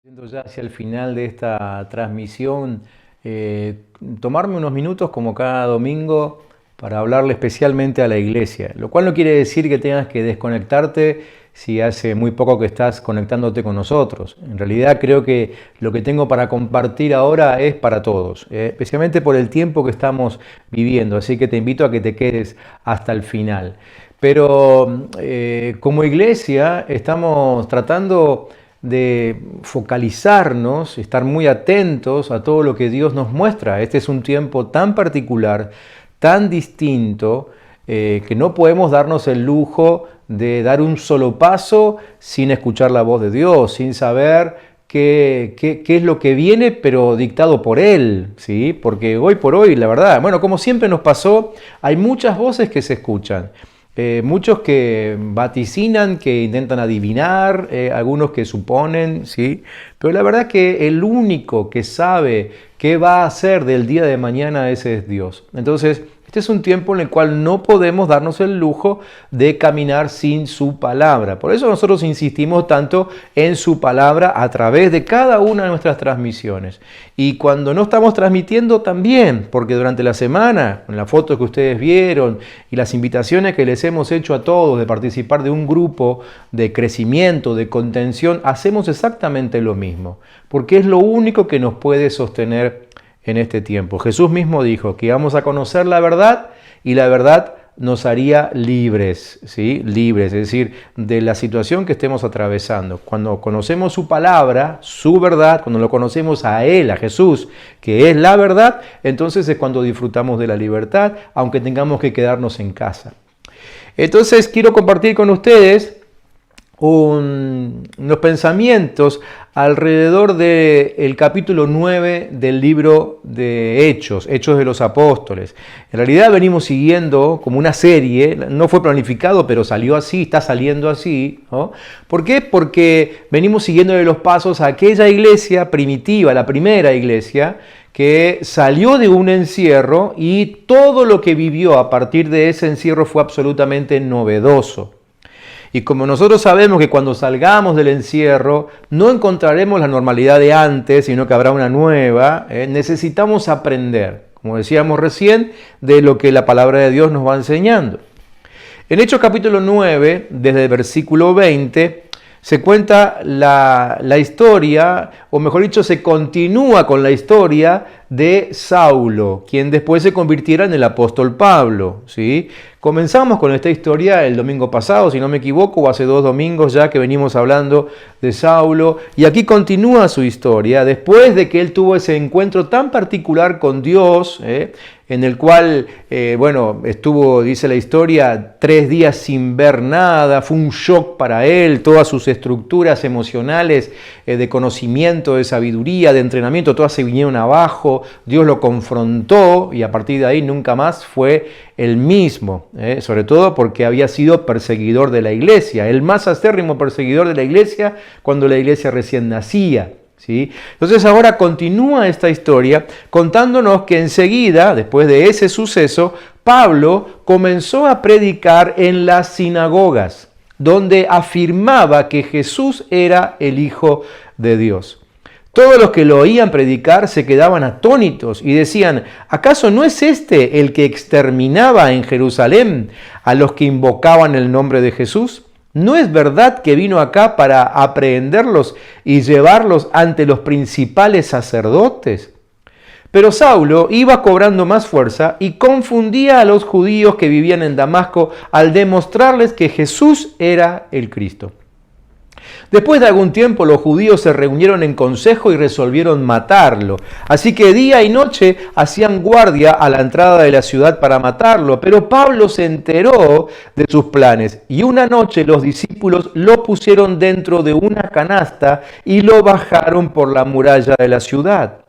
Yendo ya hacia el final de esta transmisión, tomarme unos minutos como cada domingo para hablarle especialmente a la iglesia, lo cual no quiere decir que tengas que desconectarte si hace muy poco que estás conectándote con nosotros. En realidad creo que lo que tengo para compartir ahora es para todos, especialmente por el tiempo que estamos viviendo, así que te invito a que te quedes hasta el final. Pero como iglesia estamos tratando de focalizarnos, estar muy atentos a todo lo que Dios nos muestra. Este es un tiempo tan particular, tan distinto, que no podemos darnos el lujo de dar un solo paso sin escuchar la voz de Dios, sin saber qué es lo que viene, pero dictado por Él, ¿sí? Porque hoy por hoy, la verdad, bueno, como siempre nos pasó, hay muchas voces que se escuchan. Muchos que vaticinan, que intentan adivinar, algunos que suponen, ¿sí? Pero la verdad que el único que sabe qué va a hacer del día de mañana, ese es Dios. Entonces, este es un tiempo en el cual no podemos darnos el lujo de caminar sin su palabra. Por eso nosotros insistimos tanto en su palabra a través de cada una de nuestras transmisiones. Y cuando no estamos transmitiendo también, porque durante la semana, con las fotos que ustedes vieron y las invitaciones que les hemos hecho a todos de participar de un grupo de crecimiento, de contención, hacemos exactamente lo mismo, porque es lo único que nos puede sostener en este tiempo. Jesús mismo dijo que íbamos a conocer la verdad y la verdad nos haría libres, ¿sí? Libres, es decir, de la situación que estemos atravesando. Cuando conocemos su palabra, su verdad, cuando lo conocemos a Él, a Jesús, que es la verdad, entonces es cuando disfrutamos de la libertad, aunque tengamos que quedarnos en casa. Entonces quiero compartir con ustedes unos pensamientos alrededor del capítulo 9 del libro de Hechos de los Apóstoles. En realidad venimos siguiendo como una serie, no fue planificado, pero salió así, está saliendo así, ¿no? ¿Por qué? Porque venimos siguiendo de los pasos a aquella iglesia primitiva, la primera iglesia, que salió de un encierro y todo lo que vivió a partir de ese encierro fue absolutamente novedoso. Y como nosotros sabemos que cuando salgamos del encierro no encontraremos la normalidad de antes, sino que habrá una nueva, necesitamos aprender, como decíamos recién, de lo que la palabra de Dios nos va enseñando. En Hechos capítulo 9, desde el versículo 20, se cuenta la historia, o mejor dicho, se continúa con la historia de Saulo, quien después se convirtiera en el apóstol Pablo, ¿sí? Comenzamos con esta historia el domingo pasado, si no me equivoco, o hace 2 domingos ya que venimos hablando de Saulo, y aquí continúa su historia, después de que él tuvo ese encuentro tan particular con Dios, en el cual, estuvo, dice la historia, 3 días sin ver nada, fue un shock para él, todas sus estructuras emocionales, de conocimiento, de sabiduría, de entrenamiento, todas se vinieron abajo, Dios lo confrontó y a partir de ahí nunca más fue el mismo, sobre todo porque había sido perseguidor de la iglesia, el más acérrimo perseguidor de la iglesia cuando la iglesia recién nacía. ¿Sí? Entonces ahora continúa esta historia contándonos que enseguida, después de ese suceso, Pablo comenzó a predicar en las sinagogas, donde afirmaba que Jesús era el Hijo de Dios. Todos los que lo oían predicar se quedaban atónitos y decían, ¿acaso no es este el que exterminaba en Jerusalén a los que invocaban el nombre de Jesús? ¿No es verdad que vino acá para aprehenderlos y llevarlos ante los principales sacerdotes? Pero Saulo iba cobrando más fuerza y confundía a los judíos que vivían en Damasco al demostrarles que Jesús era el Cristo. Después de algún tiempo los judíos se reunieron en consejo y resolvieron matarlo. Así que día y noche hacían guardia a la entrada de la ciudad para matarlo. Pero Pablo se enteró de sus planes y una noche los discípulos lo pusieron dentro de una canasta y lo bajaron por la muralla de la ciudad.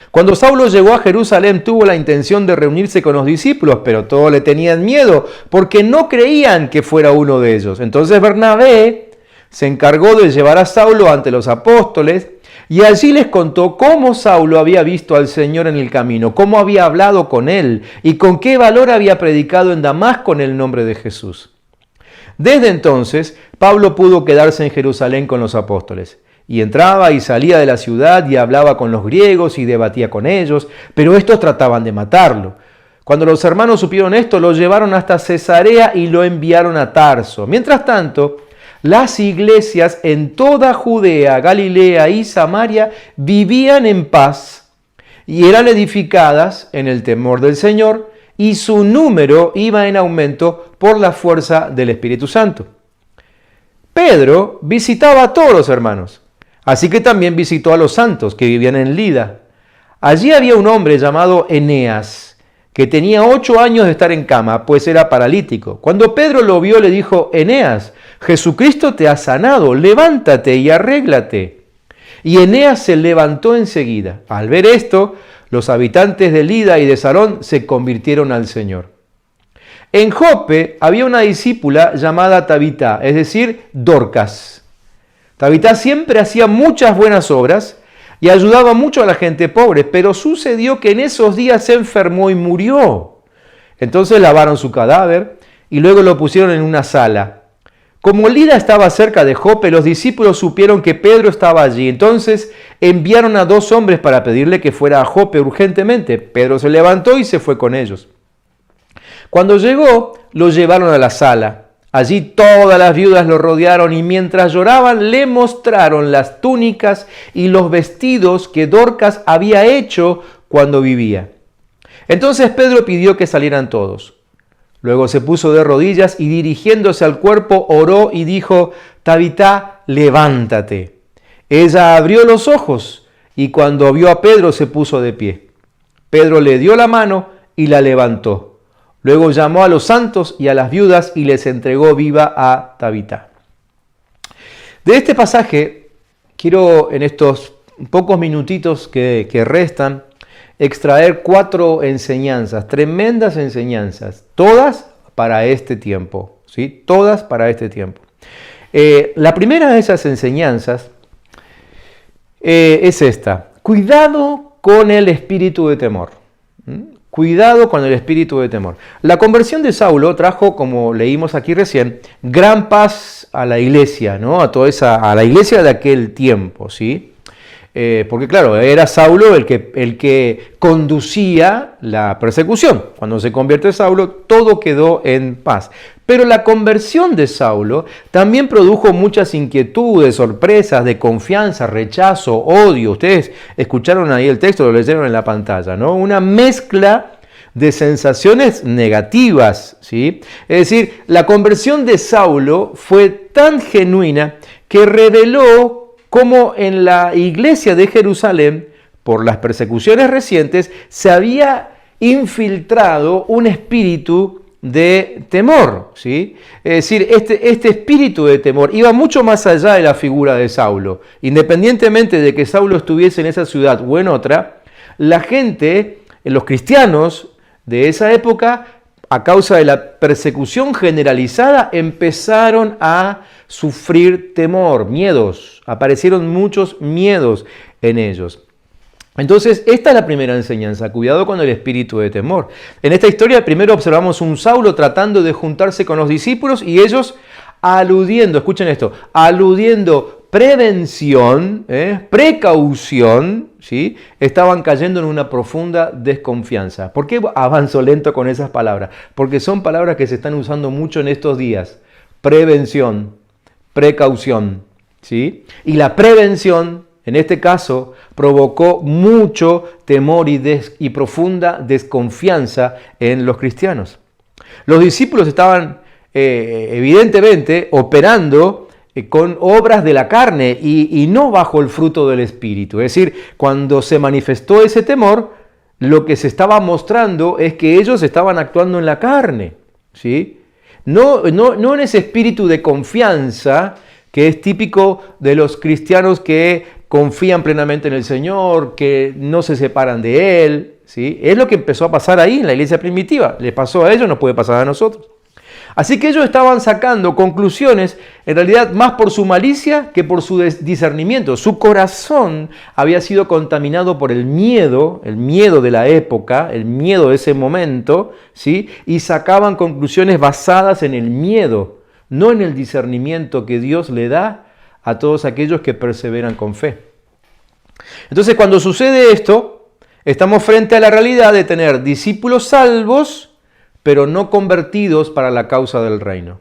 Cuando Saulo llegó a Jerusalén tuvo la intención de reunirse con los discípulos, pero todos le tenían miedo porque no creían que fuera uno de ellos. Entonces Bernabé se encargó de llevar a Saulo ante los apóstoles y allí les contó cómo Saulo había visto al Señor en el camino, cómo había hablado con él y con qué valor había predicado en Damasco en el nombre de Jesús. Desde entonces, Pablo pudo quedarse en Jerusalén con los apóstoles. Y entraba y salía de la ciudad y hablaba con los griegos y debatía con ellos, pero estos trataban de matarlo. Cuando los hermanos supieron esto, lo llevaron hasta Cesarea y lo enviaron a Tarso. Mientras tanto, las iglesias en toda Judea, Galilea y Samaria vivían en paz y eran edificadas en el temor del Señor, y su número iba en aumento por la fuerza del Espíritu Santo. Pedro visitaba a todos los hermanos, así que también visitó a los santos que vivían en Lida. Allí había un hombre llamado Eneas, que tenía 8 años de estar en cama, pues era paralítico. Cuando Pedro lo vio, le dijo: Eneas, Jesucristo te ha sanado, levántate y arréglate. Y Eneas se levantó enseguida. Al ver esto, los habitantes de Lida y de Sarón se convirtieron al Señor. En Jope había una discípula llamada Tabita, es decir, Dorcas. Tabita siempre hacía muchas buenas obras y ayudaba mucho a la gente pobre, pero sucedió que en esos días se enfermó y murió. Entonces lavaron su cadáver y luego lo pusieron en una sala. Como Lida estaba cerca de Jope, los discípulos supieron que Pedro estaba allí. Entonces enviaron a 2 hombres para pedirle que fuera a Jope urgentemente. Pedro se levantó y se fue con ellos. Cuando llegó, lo llevaron a la sala. Allí todas las viudas lo rodearon y mientras lloraban le mostraron las túnicas y los vestidos que Dorcas había hecho cuando vivía. Entonces Pedro pidió que salieran todos. Luego se puso de rodillas y dirigiéndose al cuerpo oró y dijo: Tabita, levántate. Ella abrió los ojos y cuando vio a Pedro se puso de pie. Pedro le dio la mano y la levantó. Luego llamó a los santos y a las viudas y les entregó viva a Tabita. De este pasaje quiero en estos pocos minutitos que restan extraer 4 enseñanzas, tremendas enseñanzas, todas para este tiempo, ¿sí? Todas para este tiempo. La primera de esas enseñanzas es esta: cuidado con el espíritu de temor. Cuidado con el espíritu de temor. La conversión de Saulo trajo, como leímos aquí recién, gran paz a la iglesia, ¿no? A la iglesia de aquel tiempo, ¿sí? Porque claro, era Saulo el que conducía la persecución. Cuando se convierte Saulo, todo quedó en paz. Pero la conversión de Saulo también produjo muchas inquietudes, sorpresas, de confianza, rechazo, odio. Ustedes escucharon ahí el texto, lo leyeron en la pantalla, ¿no? Una mezcla de sensaciones negativas, ¿sí? Es decir, la conversión de Saulo fue tan genuina que reveló cómo en la iglesia de Jerusalén, por las persecuciones recientes, se había infiltrado un espíritu de temor, ¿sí? Es decir, este espíritu de temor iba mucho más allá de la figura de Saulo. Independientemente de que Saulo estuviese en esa ciudad o en otra, la gente, los cristianos de esa época, a causa de la persecución generalizada, empezaron a sufrir temor, miedos. Aparecieron muchos miedos en ellos. Entonces, esta es la primera enseñanza: cuidado con el espíritu de temor. En esta historia primero observamos un Saulo tratando de juntarse con los discípulos y ellos aludiendo, escuchen esto, aludiendo prevención, precaución, ¿sí? Estaban cayendo en una profunda desconfianza. ¿Por qué avanzo lento con esas palabras? Porque son palabras que se están usando mucho en estos días. Prevención, precaución, ¿sí? Y la prevención, en este caso, provocó mucho temor y profunda desconfianza en los cristianos. Los discípulos estaban evidentemente operando con obras de la carne y no bajo el fruto del Espíritu. Es decir, cuando se manifestó ese temor, lo que se estaba mostrando es que ellos estaban actuando en la carne, ¿sí? No en ese espíritu de confianza que es típico de los cristianos que confían plenamente en el Señor, que no se separan de Él, ¿sí? Es lo que empezó a pasar ahí en la iglesia primitiva. Le pasó a ellos, nos puede pasar a nosotros. Así que ellos estaban sacando conclusiones, en realidad más por su malicia que por su discernimiento. Su corazón había sido contaminado por el miedo de la época, el miedo de ese momento, ¿sí? Y sacaban conclusiones basadas en el miedo, no en el discernimiento que Dios le da a todos aquellos que perseveran con fe. Entonces, cuando sucede esto, estamos frente a la realidad de tener discípulos salvos, pero no convertidos para la causa del reino.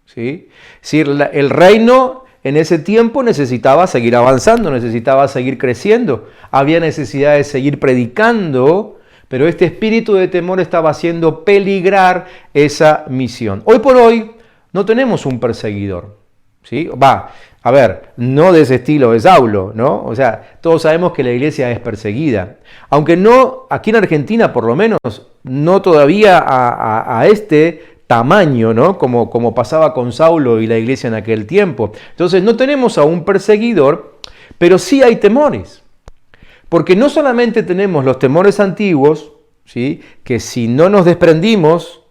¿Sí? Es decir, el reino en ese tiempo necesitaba seguir avanzando, necesitaba seguir creciendo, había necesidad de seguir predicando, pero este espíritu de temor estaba haciendo peligrar esa misión. Hoy por hoy no tenemos un perseguidor, ¿sí? A ver, no de ese estilo de Saulo, ¿no? O sea, todos sabemos que la iglesia es perseguida, aunque no, aquí en Argentina por lo menos, no todavía a este tamaño, ¿no? Como pasaba con Saulo y la iglesia en aquel tiempo. Entonces no tenemos a un perseguidor, pero sí hay temores. Porque no solamente tenemos los temores antiguos, ¿sí? Que si no nos desprendimos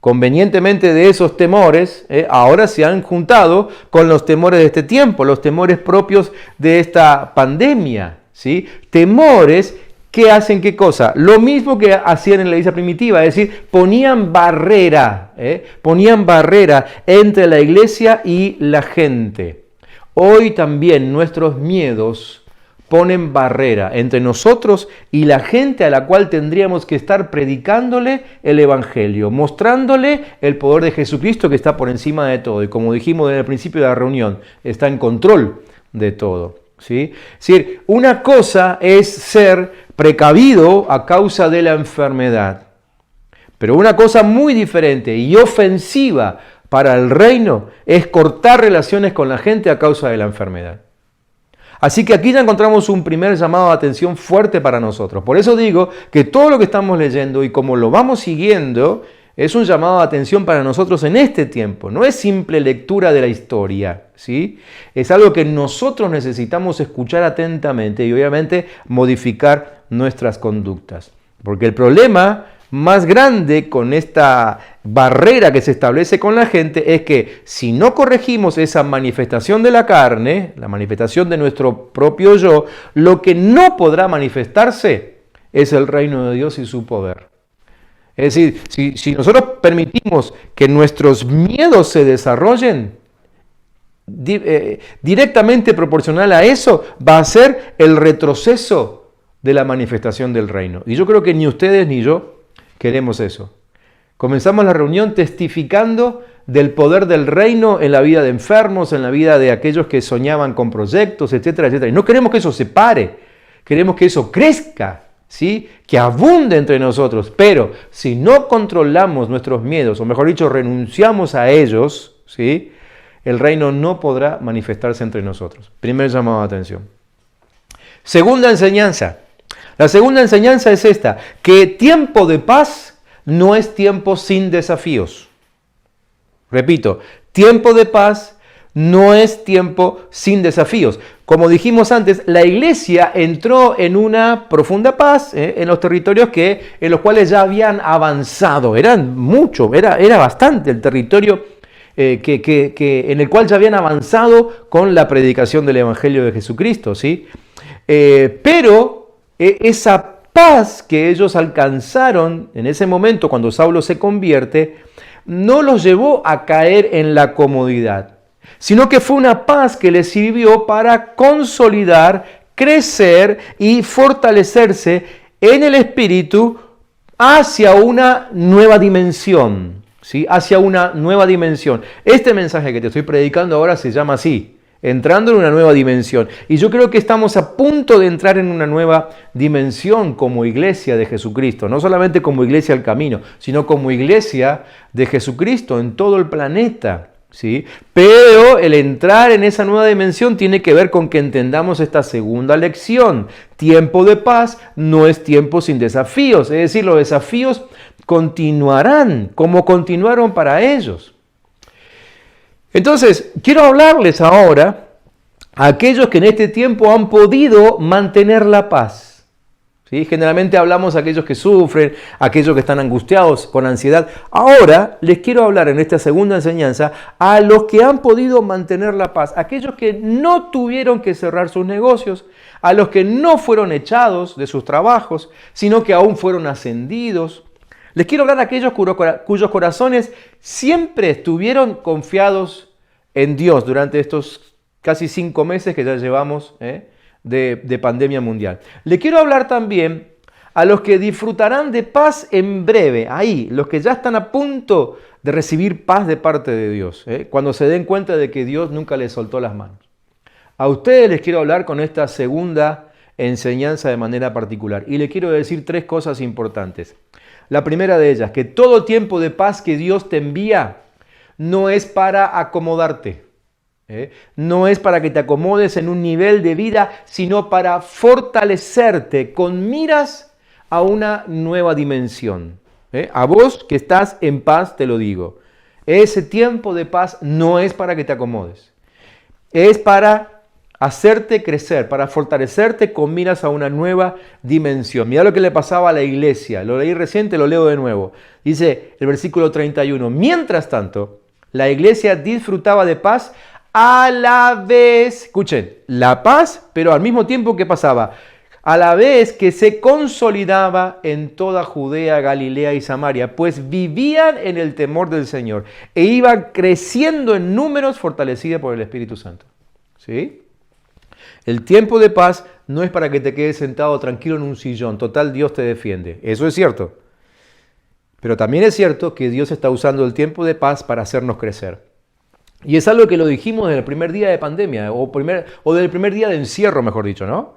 convenientemente de esos temores, ahora se han juntado con los temores de este tiempo, los temores propios de esta pandemia, ¿sí? Temores que hacen ¿qué cosa? Lo mismo que hacían en la iglesia primitiva, es decir, ponían barrera entre la iglesia y la gente. Hoy también nuestros miedos ponen barrera entre nosotros y la gente a la cual tendríamos que estar predicándole el Evangelio, mostrándole el poder de Jesucristo que está por encima de todo. Y como dijimos en el principio de la reunión, está en control de todo. ¿Sí? Es decir, una cosa es ser precavido a causa de la enfermedad, pero una cosa muy diferente y ofensiva para el reino es cortar relaciones con la gente a causa de la enfermedad. Así que aquí ya encontramos un primer llamado de atención fuerte para nosotros. Por eso digo que todo lo que estamos leyendo y como lo vamos siguiendo es un llamado de atención para nosotros en este tiempo. No es simple lectura de la historia, ¿sí? Es algo que nosotros necesitamos escuchar atentamente y obviamente modificar nuestras conductas. Porque el problema más grande con esta barrera que se establece con la gente es que si no corregimos esa manifestación de la carne, la manifestación de nuestro propio yo, lo que no podrá manifestarse es el reino de Dios y su poder. Es decir, si nosotros permitimos que nuestros miedos se desarrollen, directamente proporcional a eso va a ser el retroceso de la manifestación del reino. Y yo creo que ni ustedes ni yo queremos eso. Comenzamos la reunión testificando del poder del reino en la vida de enfermos, en la vida de aquellos que soñaban con proyectos, etcétera, etcétera. Y no queremos que eso se pare, queremos que eso crezca, ¿sí? Que abunde entre nosotros. Pero si no controlamos nuestros miedos, o mejor dicho, renunciamos a ellos, ¿sí? El reino no podrá manifestarse entre nosotros. Primer llamado de atención. Segunda enseñanza. La segunda enseñanza es esta, que tiempo de paz no es tiempo sin desafíos. Repito, tiempo de paz no es tiempo sin desafíos. Como dijimos antes, la iglesia entró en una profunda paz en los territorios en los cuales ya habían avanzado. Eran mucho, era bastante el territorio en el cual ya habían avanzado con la predicación del Evangelio de Jesucristo, ¿sí? Pero esa paz que ellos alcanzaron en ese momento cuando Saulo se convierte, no los llevó a caer en la comodidad, sino que fue una paz que les sirvió para consolidar, crecer y fortalecerse en el espíritu hacia una nueva dimensión, ¿sí? Hacia una nueva dimensión. Este mensaje que te estoy predicando ahora se llama así, entrando en una nueva dimensión. Y yo creo que estamos a punto de entrar en una nueva dimensión como iglesia de Jesucristo. No solamente como iglesia al camino, sino como iglesia de Jesucristo en todo el planeta, ¿sí? Pero el entrar en esa nueva dimensión tiene que ver con que entendamos esta segunda lección. Tiempo de paz no es tiempo sin desafíos. Es decir, los desafíos continuarán como continuaron para ellos. Entonces, quiero hablarles ahora a aquellos que en este tiempo han podido mantener la paz. ¿Sí? Generalmente hablamos a aquellos que sufren, a aquellos que están angustiados con ansiedad. Ahora les quiero hablar en esta segunda enseñanza a los que han podido mantener la paz, aquellos que no tuvieron que cerrar sus negocios, a los que no fueron echados de sus trabajos, sino que aún fueron ascendidos. Les quiero hablar a aquellos cuyos corazones siempre estuvieron confiados en Dios durante estos casi 5 meses que ya llevamos de pandemia mundial. Le quiero hablar también a los que disfrutarán de paz en breve, ahí, los que ya están a punto de recibir paz de parte de Dios, cuando se den cuenta de que Dios nunca les soltó las manos. A ustedes les quiero hablar con esta segunda enseñanza de manera particular y le quiero decir 3 cosas importantes. La primera de ellas, que todo tiempo de paz que Dios te envía no es para acomodarte, no es para que te acomodes en un nivel de vida, sino para fortalecerte con miras a una nueva dimensión. A vos que estás en paz te lo digo. Ese tiempo de paz no es para que te acomodes. Es para hacerte crecer, para fortalecerte con miras a una nueva dimensión. Mira lo que le pasaba a la iglesia. Lo leí reciente, lo leo de nuevo. Dice el versículo 31. Mientras tanto, la iglesia disfrutaba de paz a la vez. Escuchen, la paz, pero al mismo tiempo que pasaba. A la vez que se consolidaba en toda Judea, Galilea y Samaria, pues vivían en el temor del Señor e iban creciendo en números fortalecidos por el Espíritu Santo. ¿Sí? El tiempo de paz no es para que te quedes sentado tranquilo en un sillón. Total, Dios te defiende. Eso es cierto. Pero también es cierto que Dios está usando el tiempo de paz para hacernos crecer. Y es algo que lo dijimos desde el primer día de pandemia, o desde el primer día de encierro, mejor dicho, ¿no?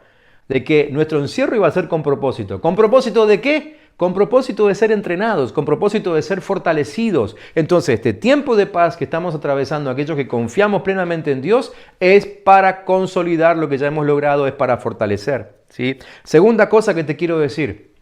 De que nuestro encierro iba a ser con propósito. ¿Con propósito de qué? Con propósito de ser entrenados, con propósito de ser fortalecidos. Entonces, este tiempo de paz que estamos atravesando, aquellos que confiamos plenamente en Dios, es para consolidar lo que ya hemos logrado, es para fortalecer, ¿sí? Segunda cosa que te quiero decir,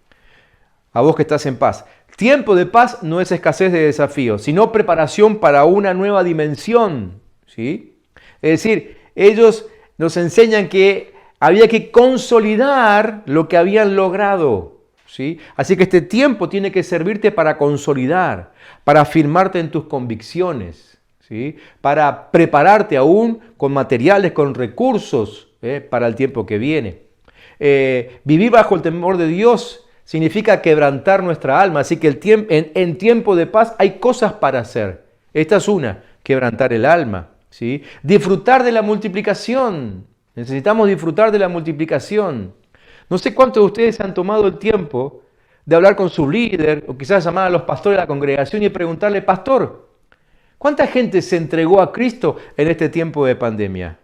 a vos que estás en paz. Tiempo de paz no es escasez de desafíos, sino preparación para una nueva dimensión, ¿sí? Es decir, ellos nos enseñan que había que consolidar lo que habían logrado. ¿Sí? Así que este tiempo tiene que servirte para consolidar, para afirmarte en tus convicciones, ¿sí? Para prepararte aún con materiales, con recursos para el tiempo que viene. Vivir bajo el temor de Dios significa quebrantar nuestra alma, así que en tiempo de paz hay cosas para hacer. Esta es una, quebrantar el alma, ¿sí? Disfrutar de la multiplicación, necesitamos disfrutar de la multiplicación. No sé cuántos de ustedes han tomado el tiempo de hablar con su líder o quizás llamar a los pastores de la congregación y preguntarle, pastor, ¿cuánta gente se entregó a Cristo en este tiempo de pandemia?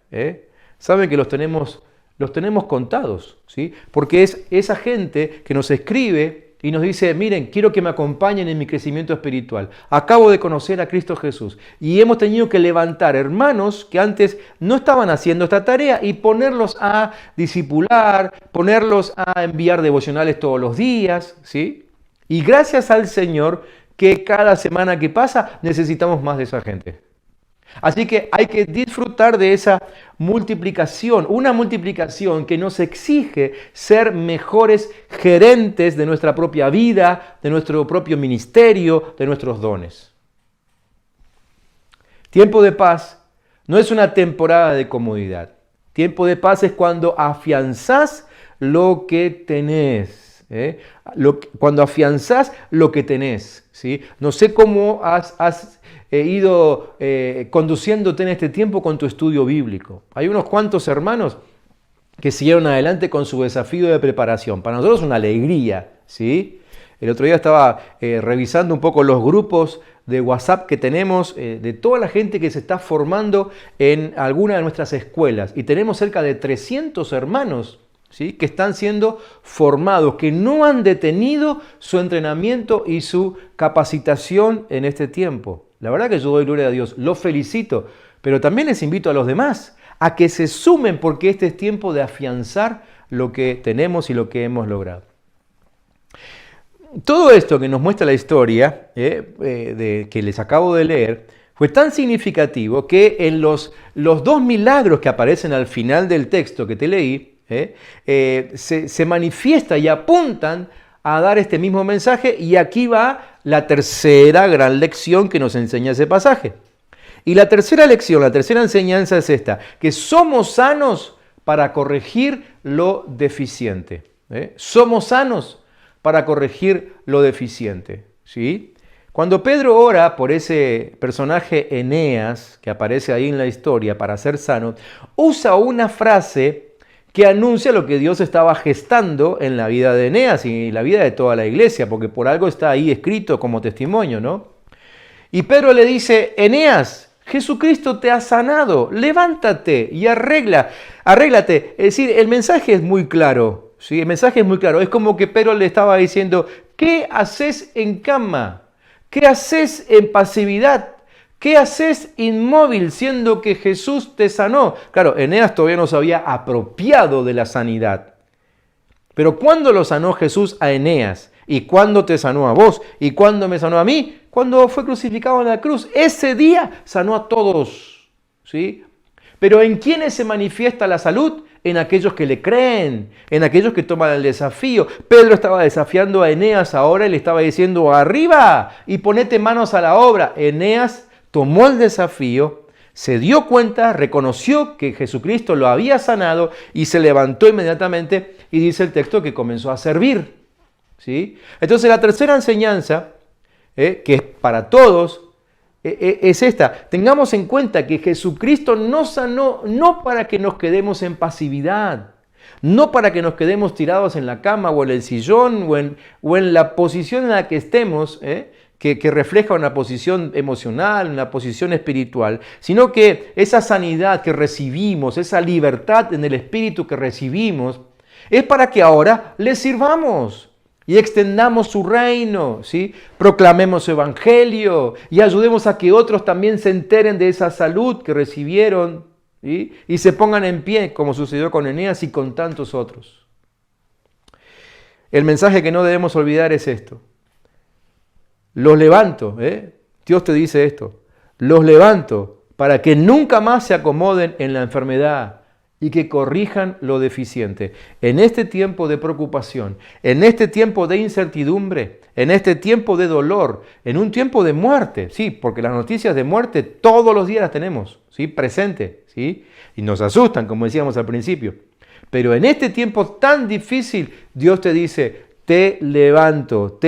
Saben que los tenemos contados, ¿sí? Porque es esa gente que nos escribe y nos dice, miren, quiero que me acompañen en mi crecimiento espiritual. Acabo de conocer a Cristo Jesús y hemos tenido que levantar hermanos que antes no estaban haciendo esta tarea y ponerlos a discipular, ponerlos a enviar devocionales todos los días, ¿sí? Y gracias al Señor que cada semana que pasa necesitamos más de esa gente. Así que hay que disfrutar de esa multiplicación, una multiplicación que nos exige ser mejores gerentes de nuestra propia vida, de nuestro propio ministerio, de nuestros dones. Tiempo de paz no es una temporada de comodidad. Tiempo de paz es cuando afianzás lo que tenés. Cuando afianzás lo que tenés. ¿Sí? No sé cómo has ido conduciéndote en este tiempo con tu estudio bíblico. Hay unos cuantos hermanos que siguieron adelante con su desafío de preparación. Para nosotros es una alegría, ¿sí? El otro día estaba revisando un poco los grupos de WhatsApp que tenemos de toda la gente que se está formando en alguna de nuestras escuelas. Y tenemos cerca de 300 hermanos, ¿sí? Que están siendo formados, que no han detenido su entrenamiento y su capacitación en este tiempo. La verdad que yo doy gloria a Dios, los felicito, pero también les invito a los demás a que se sumen porque este es tiempo de afianzar lo que tenemos y lo que hemos logrado. Todo esto que nos muestra la historia que les acabo de leer fue tan significativo que en los 2 milagros que aparecen al final del texto que te leí, se manifiesta y apuntan a dar este mismo mensaje, y aquí va la tercera gran lección que nos enseña ese pasaje. Y la tercera lección, la tercera enseñanza es esta, que somos sanos para corregir lo deficiente. Somos sanos para corregir lo deficiente, ¿sí? Cuando Pedro ora por ese personaje Eneas, que aparece ahí en la historia, para ser sano, usa una frase que anuncia lo que Dios estaba gestando en la vida de Eneas y la vida de toda la iglesia, porque por algo está ahí escrito como testimonio, ¿no? Y Pedro le dice: Eneas, Jesucristo te ha sanado, levántate y arréglate. Es decir, el mensaje es muy claro, ¿sí? El mensaje es muy claro. Es como que Pedro le estaba diciendo: ¿qué haces en cama? ¿Qué haces en pasividad? ¿Qué haces inmóvil siendo que Jesús te sanó? Claro, Eneas todavía no se había apropiado de la sanidad. Pero ¿cuándo lo sanó Jesús a Eneas? ¿Y cuándo te sanó a vos? ¿Y cuándo me sanó a mí? Cuando fue crucificado en la cruz. Ese día sanó a todos, ¿sí? Pero ¿en quiénes se manifiesta la salud? En aquellos que le creen, en aquellos que toman el desafío. Pedro estaba desafiando a Eneas ahora y le estaba diciendo: arriba y ponete manos a la obra. Eneas tomó el desafío, se dio cuenta, reconoció que Jesucristo lo había sanado y se levantó inmediatamente, y dice el texto que comenzó a servir, ¿sí? Entonces la tercera enseñanza, que es para todos, es esta: tengamos en cuenta que Jesucristo nos sanó no para que nos quedemos en pasividad, no para que nos quedemos tirados en la cama o en el sillón o en la posición en la que estemos, que refleja una posición emocional, una posición espiritual, sino que esa sanidad que recibimos, esa libertad en el espíritu que recibimos, es para que ahora le sirvamos y extendamos su reino, ¿sí? Proclamemos su evangelio y ayudemos a que otros también se enteren de esa salud que recibieron, ¿sí? Y se pongan en pie, como sucedió con Eneas y con tantos otros. El mensaje que no debemos olvidar es esto: los levanto, Dios te dice esto: los levanto para que nunca más se acomoden en la enfermedad y que corrijan lo deficiente. En este tiempo de preocupación, en este tiempo de incertidumbre, en este tiempo de dolor, en un tiempo de muerte, sí, porque las noticias de muerte todos los días las tenemos, ¿sí? Presente, ¿sí? Y nos asustan, como decíamos al principio. Pero en este tiempo tan difícil, Dios te dice: te levanto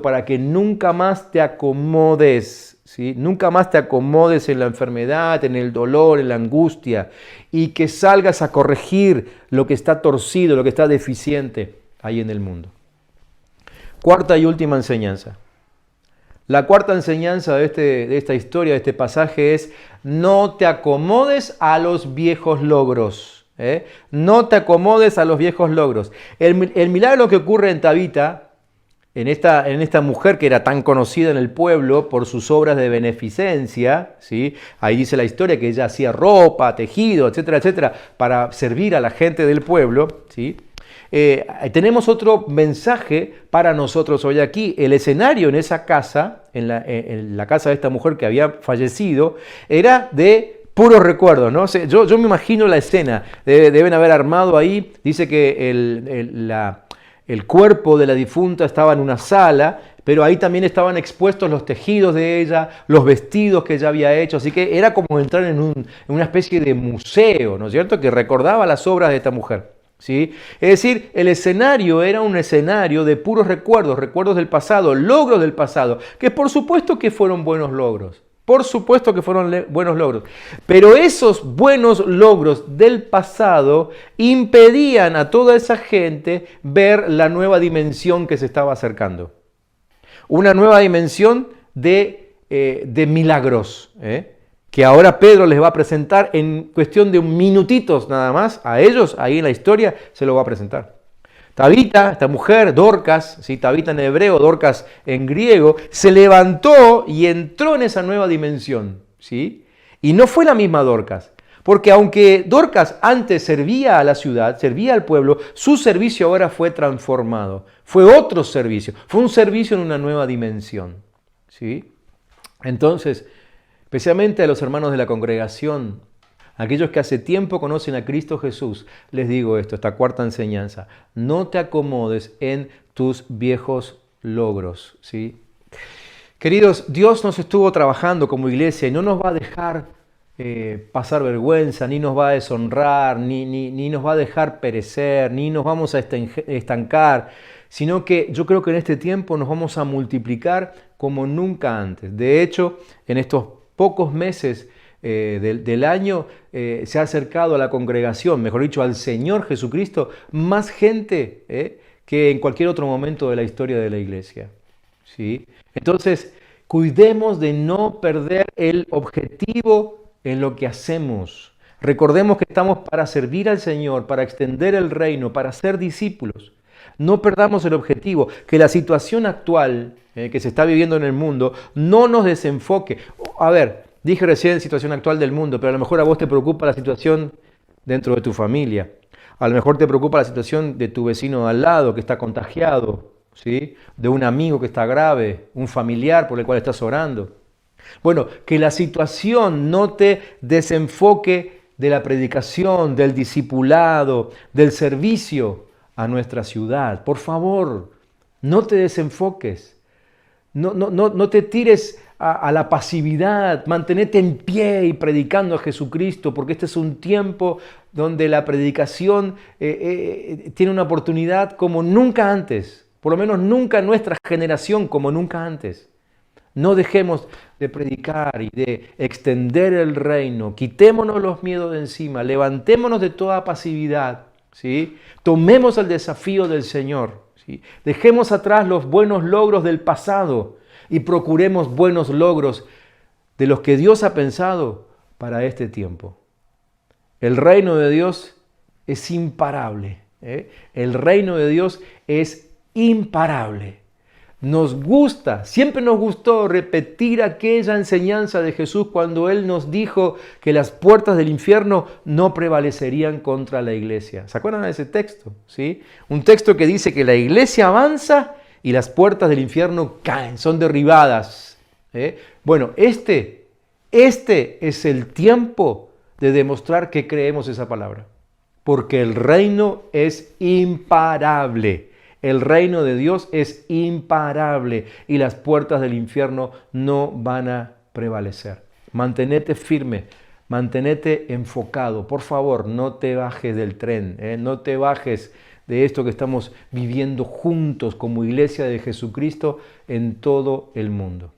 para que nunca más te acomodes, ¿sí? Nunca más te acomodes en la enfermedad, en el dolor, en la angustia, y que salgas a corregir lo que está torcido, lo que está deficiente ahí en el mundo. Cuarta y última enseñanza. La cuarta enseñanza de esta historia, de este pasaje, es: no te acomodes a los viejos logros. No te acomodes a los viejos logros. El milagro que ocurre en Tabita, en esta mujer que era tan conocida en el pueblo por sus obras de beneficencia, ¿sí? Ahí dice la historia que ella hacía ropa, tejido, etcétera, etcétera, para servir a la gente del pueblo, ¿sí? Tenemos otro mensaje para nosotros hoy aquí. El escenario en esa casa, en la casa de esta mujer que había fallecido, era de puros recuerdos, ¿no? Yo me imagino la escena. Deben haber armado ahí. Dice que el cuerpo de la difunta estaba en una sala, pero ahí también estaban expuestos los tejidos de ella, los vestidos que ella había hecho. Así que era como entrar en una especie de museo, ¿no es cierto?, que recordaba las obras de esta mujer, ¿sí? Es decir, el escenario era un escenario de puros recuerdos, recuerdos del pasado, logros del pasado, que por supuesto que fueron buenos logros. Por supuesto que fueron buenos logros, pero esos buenos logros del pasado impedían a toda esa gente ver la nueva dimensión que se estaba acercando. Una nueva dimensión de milagros, que ahora Pedro les va a presentar en cuestión de minutitos nada más. A ellos, ahí en la historia, se lo va a presentar. Tabita, esta mujer, Dorcas, ¿sí? Tabita en hebreo, Dorcas en griego, se levantó y entró en esa nueva dimensión, ¿sí? Y no fue la misma Dorcas, porque aunque Dorcas antes servía a la ciudad, servía al pueblo, su servicio ahora fue transformado. Fue otro servicio, fue un servicio en una nueva dimensión, ¿sí? Entonces, especialmente a los hermanos de la congregación, aquellos que hace tiempo conocen a Cristo Jesús, les digo esto, esta cuarta enseñanza: no te acomodes en tus viejos logros, ¿sí? Queridos, Dios nos estuvo trabajando como iglesia y no nos va a dejar pasar vergüenza, ni nos va a deshonrar, ni nos va a dejar perecer, ni nos vamos a estancar, sino que yo creo que en este tiempo nos vamos a multiplicar como nunca antes. De hecho, en estos pocos meses del año se ha acercado a la congregación, mejor dicho, al Señor Jesucristo, más gente que en cualquier otro momento de la historia de la iglesia. ¿Sí? Entonces, cuidemos de no perder el objetivo en lo que hacemos. Recordemos que estamos para servir al Señor, para extender el reino, para ser discípulos. No perdamos el objetivo, que la situación actual que se está viviendo en el mundo no nos desenfoque. A ver, dije recién situación actual del mundo, pero a lo mejor a vos te preocupa la situación dentro de tu familia. A lo mejor te preocupa la situación de tu vecino de al lado que está contagiado, ¿sí? De un amigo que está grave, un familiar por el cual estás orando. Bueno, que la situación no te desenfoque de la predicación, del discipulado, del servicio a nuestra ciudad. Por favor, no te desenfoques. No te tires a la pasividad. Mantenete en pie y predicando a Jesucristo, porque este es un tiempo donde la predicación tiene una oportunidad como nunca antes. Por lo menos nunca en nuestra generación como nunca antes. No dejemos de predicar y de extender el reino. Quitémonos los miedos de encima. Levantémonos de toda pasividad. ¿Sí? Tomemos el desafío del Señor. ¿Sí? Dejemos atrás los buenos logros del pasado y procuremos buenos logros de los que Dios ha pensado para este tiempo. El reino de Dios es imparable. El reino de Dios es imparable. Nos gusta, siempre nos gustó repetir aquella enseñanza de Jesús cuando Él nos dijo que las puertas del infierno no prevalecerían contra la iglesia. ¿Se acuerdan de ese texto? ¿Sí? Un texto que dice que la iglesia avanza y las puertas del infierno caen, son derribadas. Bueno, este es el tiempo de demostrar que creemos esa palabra. Porque el reino es imparable. El reino de Dios es imparable y las puertas del infierno no van a prevalecer. Mantenete firme, mantenete enfocado. Por favor, no te bajes del tren, no te bajes de esto que estamos viviendo juntos como iglesia de Jesucristo en todo el mundo.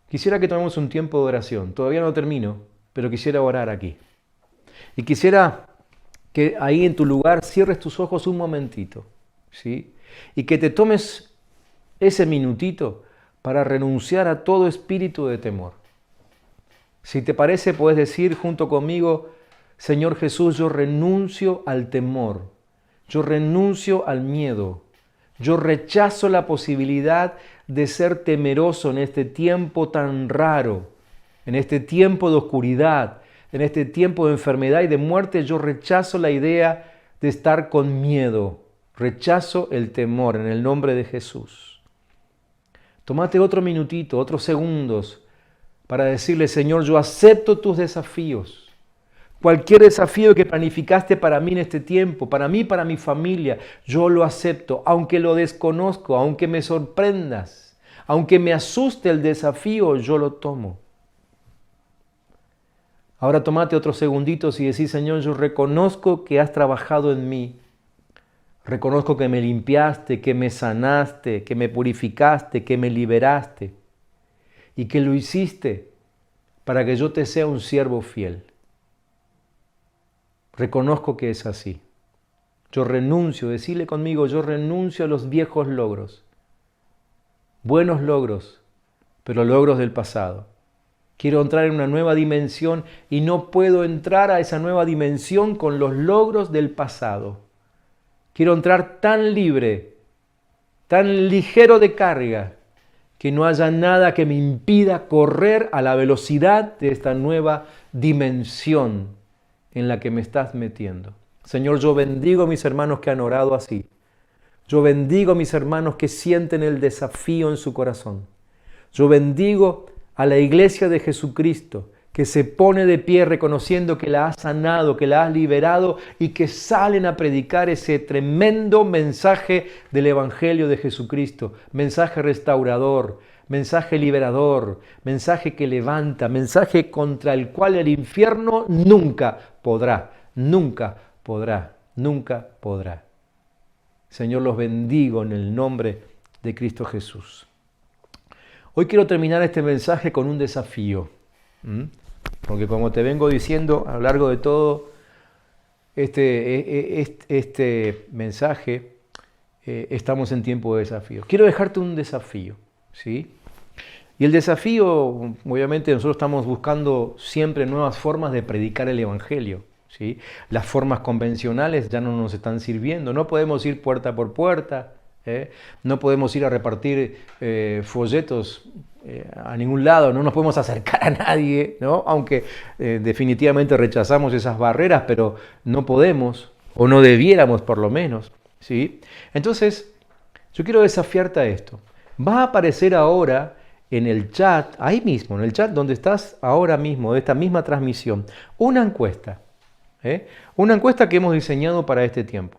Quisiera que tomemos un tiempo de oración. Todavía no termino, pero quisiera orar aquí. Y quisiera que ahí en tu lugar cierres tus ojos un momentito. ¿Sí? Y que te tomes ese minutito para renunciar a todo espíritu de temor. Si te parece, puedes decir junto conmigo: Señor Jesús, yo renuncio al temor, yo renuncio al miedo, yo rechazo la posibilidad de ser temeroso en este tiempo tan raro, en este tiempo de oscuridad, en este tiempo de enfermedad y de muerte. Yo rechazo la idea de estar con miedo. Rechazo el temor en el nombre de Jesús. Tómate otro minutito, otros segundos para decirle: Señor, yo acepto tus desafíos. Cualquier desafío que planificaste para mí en este tiempo, para mí, para mi familia, yo lo acepto, aunque lo desconozco, aunque me sorprendas, aunque me asuste el desafío, yo lo tomo. Ahora tómate otros segunditos y decís: Señor, yo reconozco que has trabajado en mí. Reconozco que me limpiaste, que me sanaste, que me purificaste, que me liberaste y que lo hiciste para que yo te sea un siervo fiel. Reconozco que es así. Yo renuncio, decile conmigo: yo renuncio a los viejos logros, buenos logros, pero logros del pasado. Quiero entrar en una nueva dimensión y no puedo entrar a esa nueva dimensión con los logros del pasado. Quiero entrar tan libre, tan ligero de carga, que no haya nada que me impida correr a la velocidad de esta nueva dimensión en la que me estás metiendo. Señor, yo bendigo a mis hermanos que han orado así. Yo bendigo a mis hermanos que sienten el desafío en su corazón. Yo bendigo a la iglesia de Jesucristo, que se pone de pie reconociendo que la has sanado, que la has liberado y que salen a predicar ese tremendo mensaje del Evangelio de Jesucristo, mensaje restaurador, mensaje liberador, mensaje que levanta, mensaje contra el cual el infierno nunca podrá, nunca podrá, nunca podrá. Señor, los bendigo en el nombre de Cristo Jesús. Hoy quiero terminar este mensaje con un desafío, porque como te vengo diciendo a lo largo de todo este mensaje, estamos en tiempo de desafío. Quiero dejarte un desafío, ¿sí? Y el desafío, obviamente nosotros estamos buscando siempre nuevas formas de predicar el Evangelio, ¿sí? Las formas convencionales ya no nos están sirviendo, no podemos ir puerta por puerta, no podemos ir a repartir folletos a ningún lado, no nos podemos acercar a nadie, ¿no? Aunque definitivamente rechazamos esas barreras, pero no podemos, o no debiéramos por lo menos, ¿sí? Entonces, yo quiero desafiarte a esto. Va a aparecer ahora en el chat, ahí mismo, en el chat donde estás ahora mismo, de esta misma transmisión, una encuesta. Una encuesta que hemos diseñado para este tiempo.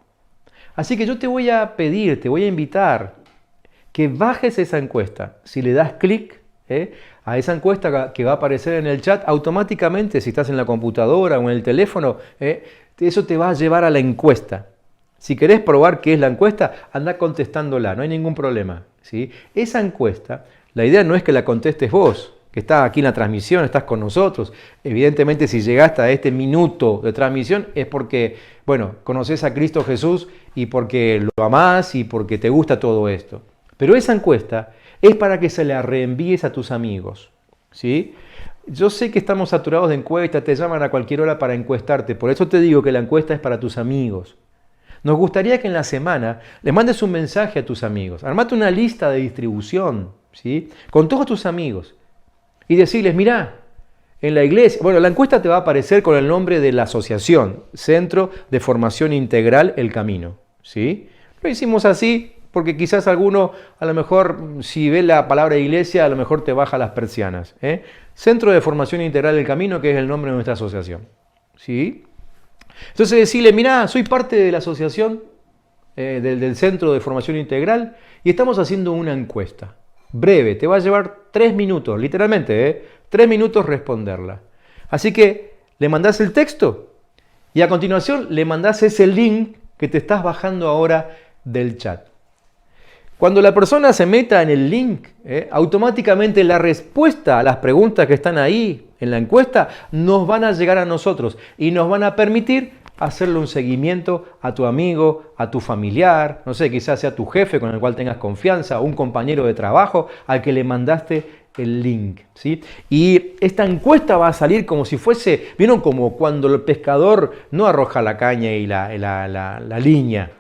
Así que yo te voy a pedir, te voy a invitar que bajes esa encuesta. Si le das clic a esa encuesta que va a aparecer en el chat, automáticamente, si estás en la computadora o en el teléfono, eso te va a llevar a la encuesta. Si querés probar qué es la encuesta, anda contestándola, no hay ningún problema, ¿sí? Esa encuesta, la idea no es que la contestes vos, que estás aquí en la transmisión, estás con nosotros. Evidentemente, si llegaste a este minuto de transmisión es porque, bueno, conoces a Cristo Jesús y porque lo amás y porque te gusta todo esto. Pero esa encuesta es para que se la reenvíes a tus amigos, ¿sí? Yo sé que estamos saturados de encuestas, te llaman a cualquier hora para encuestarte, por eso te digo que la encuesta es para tus amigos. Nos gustaría que en la semana le mandes un mensaje a tus amigos. Armate una lista de distribución, ¿sí? Con todos tus amigos. Y decirles, mirá, en la iglesia, bueno, la encuesta te va a aparecer con el nombre de la asociación, Centro de Formación Integral El Camino, ¿sí? Lo hicimos así porque quizás alguno, a lo mejor, si ve la palabra iglesia, a lo mejor te baja las persianas. Centro de Formación Integral El Camino, que es el nombre de nuestra asociación, ¿sí? Entonces decirle, mirá, soy parte de la asociación del Centro de Formación Integral y estamos haciendo una encuesta. Breve, te va a llevar 3 minutos, literalmente, 3 minutos responderla. Así que le mandás el texto y a continuación le mandás ese link que te estás bajando ahora del chat. Cuando la persona se meta en el link, automáticamente la respuesta a las preguntas que están ahí en la encuesta nos van a llegar a nosotros y nos van a permitir hacerle un seguimiento a tu amigo, a tu familiar, no sé, quizás sea tu jefe con el cual tengas confianza, o un compañero de trabajo al que le mandaste el link, ¿sí? Y esta encuesta va a salir como si fuese, ¿vieron? Como cuando el pescador no arroja la caña y la línea,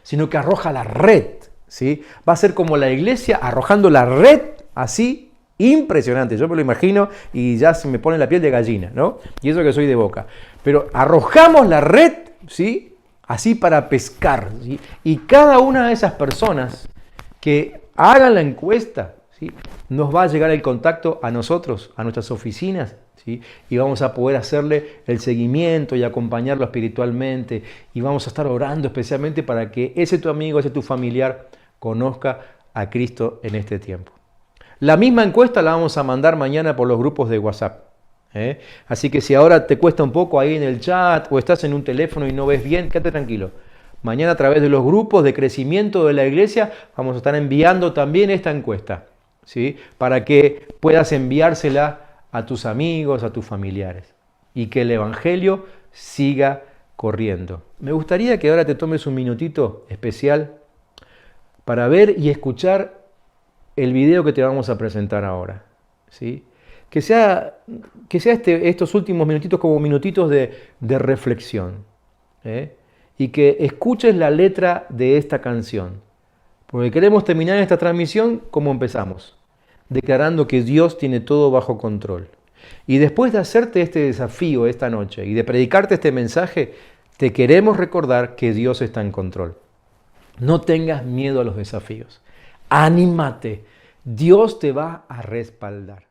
sino que arroja la red, ¿sí? Va a ser como la iglesia arrojando la red así. Impresionante, yo me lo imagino y ya se me pone la piel de gallina, ¿no? Y eso que soy de Boca. Pero arrojamos la red, ¿sí? Así para pescar, ¿sí? Y cada una de esas personas que hagan la encuesta, ¿sí? Nos va a llegar el contacto a nosotros, a nuestras oficinas, ¿sí? Y vamos a poder hacerle el seguimiento y acompañarlo espiritualmente. Y vamos a estar orando especialmente para que ese tu amigo, ese tu familiar, conozca a Cristo en este tiempo. La misma encuesta la vamos a mandar mañana por los grupos de WhatsApp. Así que si ahora te cuesta un poco ahí en el chat o estás en un teléfono y no ves bien, quédate tranquilo. Mañana a través de los grupos de crecimiento de la iglesia vamos a estar enviando también esta encuesta, ¿sí? Para que puedas enviársela a tus amigos, a tus familiares y que el Evangelio siga corriendo. Me gustaría que ahora te tomes un minutito especial para ver y escuchar el video que te vamos a presentar ahora, ¿sí? Que sea estos últimos minutitos como minutitos de reflexión, y que escuches la letra de esta canción, porque queremos terminar esta transmisión como empezamos, declarando que Dios tiene todo bajo control. Y después de hacerte este desafío esta noche y de predicarte este mensaje, te queremos recordar que Dios está en control. No tengas miedo a los desafíos. Anímate. Dios te va a respaldar.